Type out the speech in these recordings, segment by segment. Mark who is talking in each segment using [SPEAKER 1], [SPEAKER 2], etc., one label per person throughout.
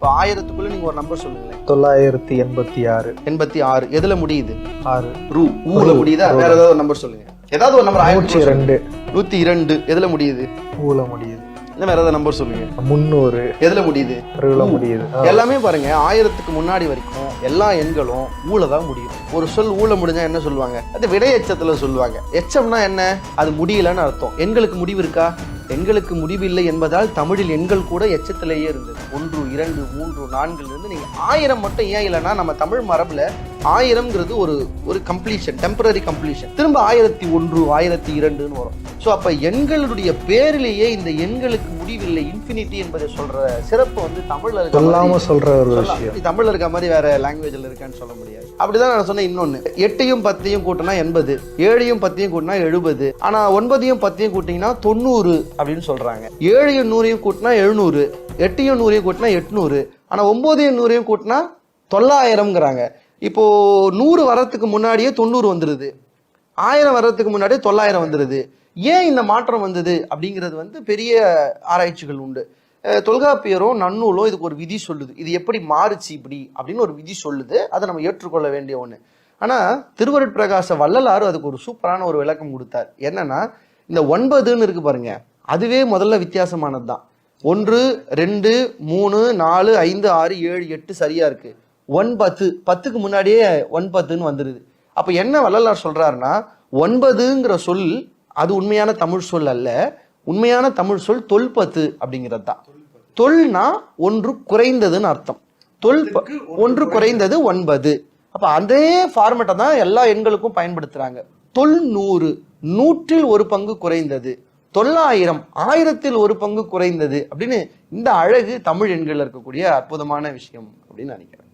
[SPEAKER 1] இப்போ 1000க்குள்ள நீங்க ஒரு நம்பர் சொல்லுங்களேன்.
[SPEAKER 2] 986.
[SPEAKER 1] 86 எதுல முடியுது?
[SPEAKER 2] 6.
[SPEAKER 1] ஊல முடியுதா? வேற ஏதாவது ஒரு நம்பர் சொல்லுங்க. ஏதாவது ஒரு நம்பர்.
[SPEAKER 2] 102.
[SPEAKER 1] 102 எதுல முடியுது?
[SPEAKER 2] ஊல முடியுது.
[SPEAKER 1] வேற ஏதாவது நம்பர் சொல்லுங்க.
[SPEAKER 2] 300
[SPEAKER 1] எதுல முடியுது?
[SPEAKER 2] முடியுது.
[SPEAKER 1] எல்லாமே பாருங்க 1000க்கு முன்னாடி வரைக்கும் எல்லா எண்களும் ஊல தான் முடியும். ஒரு சொல் ஊல முடிஞ்சா என்ன சொல்லுவாங்க? அது விடை எச்சத்துல சொல்லுவாங்க. எச்சம்னா என்ன? அது முடியலன்னு அர்த்தம். எண்களுக்கு முடிவு இருக்கா? எண்களுக்கு முடிவில்லை என்பதால் தமிழில் எண்கள் கூட எச்சத்திலேயே இருந்தது. 1, 2, 3, 4 இருந்து நீங்க 1000 மட்டும் ஏன் இல்லைன்னா நம்ம தமிழ் மரபுல 1000ங்கிறது ஒரு கம்ப்ளீஷன், டெம்பரரி கம்ப்ளீஷன். திரும்ப 1001, 1002ன்னு வரும். ஸோ அப்ப எண்களுடைய பேரிலேயே இந்த எண்களுக்கு முடிவில்லை, இன்ஃபினிட்டி என்பதை சொல்ற சிறப்பு வந்து தமிழ்ல
[SPEAKER 2] சொல்லாம சொல்ற ஒரு விஷயம்.
[SPEAKER 1] தமிழ்ல இருக்க மாதிரி வேற லாங்குவேஜ்ல இருக்கான்னு சொல்ல முடியாது. அப்படிதான் நான் சொன்னேன். இன்னொன்னு 8யும் 10யும் கூட்டினா 80, 7யும் 10யும் கூட்டினா 70, ஆனா 9யும் 10யும் கூட்டிங்கன்னா 90 அப்படின்னு சொல்றாங்க. 7யும் 100யும் கூட்டினா 700, 8யும் 100யும் கூட்டினா 800, ஆனா 9யும் 100யும் கூட்டினா 900ங்கிறாங்க. இப்போ 100 வரத்துக்கு முன்னாடியே 90 வந்துருது, 1000 வர்றதுக்கு முன்னாடியே 900 வந்துருது. ஏன் இந்த மாற்றம் வந்தது அப்படிங்கிறது வந்து பெரிய ஆராய்ச்சிகள் உண்டு. தொல்காப்பியரும் நன்னூலும் இதுக்கு ஒரு விதி சொல்லுது. இது எப்படி மாறுச்சு இப்படி அப்படின்னு ஒரு விதி சொல்லுது. அதை நம்ம ஏற்றுக்கொள்ள வேண்டிய ஒண்ணு. ஆனா திருவருட்பிரகாச வள்ளலார் அதுக்கு ஒரு சூப்பரான ஒரு விளக்கம் கொடுத்தார். என்னன்னா, இந்த 9ன்னு இருக்கு பாருங்க, அதுவே முதல்ல வித்தியாசமானது தான். 1, 2, 3, 4, 5, 6, 7, 8 சரியா இருக்கு. 9, 10க்கு முன்னாடியே 9ன்னு வந்துருது. அப்ப என்ன வள்ளலார் சொல்றாருன்னா, 9ங்கிற சொல் அது உண்மையான தமிழ் சொல் அல்ல. உண்மையான தமிழ் சொல் தொல்பத்து அப்படிங்கிறது தான். தொல்னா ஒன்று குறைந்ததுன்னு அர்த்தம். ஒன்று குறைந்தது 9. அப்ப அதே ஃபார்மேட்டை தான் எல்லா எண்களுக்கும் பயன்படுத்துறாங்க. 100 100ல் ஒரு பங்கு குறைந்தது, 900 1000ல் ஒரு பங்கு குறைந்தது அப்படின்னு இந்த அழகு தமிழ் எண்கள் இருக்கக்கூடிய அற்புதமான விஷயம் அப்படின்னு நினைக்கிறேன்.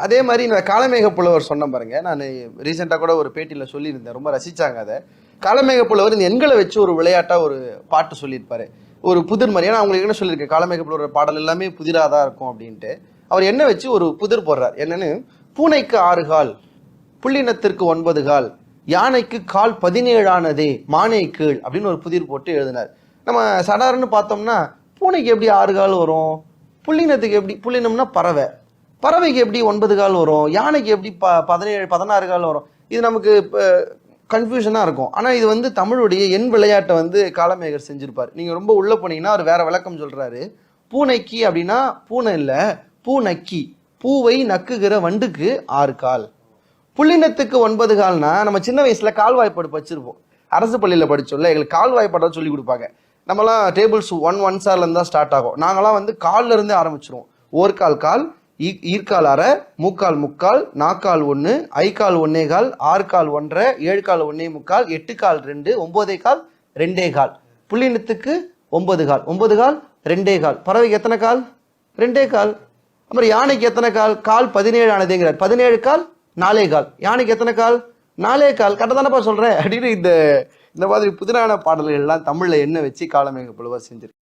[SPEAKER 1] அதே மாதிரி இந்த காலமேக புலவர் சொன்ன பாருங்க, நான் ரீசெண்டாக கூட ஒரு பேட்டியில் சொல்லியிருந்தேன், ரொம்ப ரசிச்சாங்க அதை. காலமேக புலவர் இந்த எண்களை வச்சு ஒரு விளையாட்டா ஒரு பாட்டு சொல்லியிருப்பாரு, ஒரு புதிர் மாதிரி. ஏன்னா அவங்களுக்கு என்ன சொல்லியிருக்கேன், காலமேக புலவர் பாடல் எல்லாமே புதிராக தான் இருக்கும் அப்படின்ட்டு. அவர் என்ன வச்சு ஒரு புதிர் போடுறார். என்னன்னு, பூனைக்கு 6 கால், புள்ளினத்திற்கு 9 கால், யானைக்கு கால் 17 ஆனதே மானை கீழ் அப்படின்னு ஒரு புதிர் போட்டு எழுதினார். நம்ம சடார்னு பார்த்தோம்னா பூனைக்கு எப்படி 6 கால் வரும், புள்ளினத்துக்கு எப்படி, புள்ளினம்னா பறவை, பறவைக்கு எப்படி 9 கால் வரும், யானைக்கு எப்படி 17 16 கால் வரும், இது நமக்கு கன்ஃபியூஷனா இருக்கும். ஆனா இது வந்து தமிழுடைய எண் விளையாட்டை வந்து காலமேகர் செஞ்சிருப்பார். நீங்க ரொம்ப உள்ள போனீங்கன்னா அவர் வேற விளக்கம் சொல்றாரு. பூனைக்கு அப்படின்னா பூனை இல்ல, பூநக்கி, பூவை நக்குகிற வண்டுக்கு 6 கால். புள்ளினத்துக்கு 9 கால்னா நம்ம சின்ன வயசுல கால்வாய்ப்பாடு படிச்சிருப்போம். அரசு பள்ளியில படிச்சோம்ல, எங்களுக்கு கால்வாய்ப்பாட சொல்லி கொடுப்பாங்க. நம்மலாம் டேபிள்ஸ் 1 1 சார்ல இருந்தா ஸ்டார்ட் ஆகும். நாங்களாம் வந்து கால்ல இருந்தே ஆரம்பிச்சிருவோம். ஓர்கால் கால், ஈர்கால் அரை, மூக்கால் முக்கால், நாக்கால் 1, ஐக்கால் 1 கால், 6 கால் 1.5, 7 கால் 1 முக்கால், 8 கால் 2, 9 கால் 2 கால். புள்ளினத்துக்கு 9 கால், 9 கால் 2 கால். பறவைக்கு எத்தனை கால்? 2 கால். அப்புறம் யானைக்கு எத்தனை கால்? கால் 17 ஆனதுங்கிறார். 17 கால் 4 கால். யானைக்கு எத்தனை கால்? 4 கால். கரெக்டாக தானப்பா சொல்றேன் அப்படின்னு இந்த மாதிரி புதிரான பாடல்கள் எல்லாம் தமிழ்ல என்ன வச்சு காலமேக புலவர் செஞ்சிருக்கு.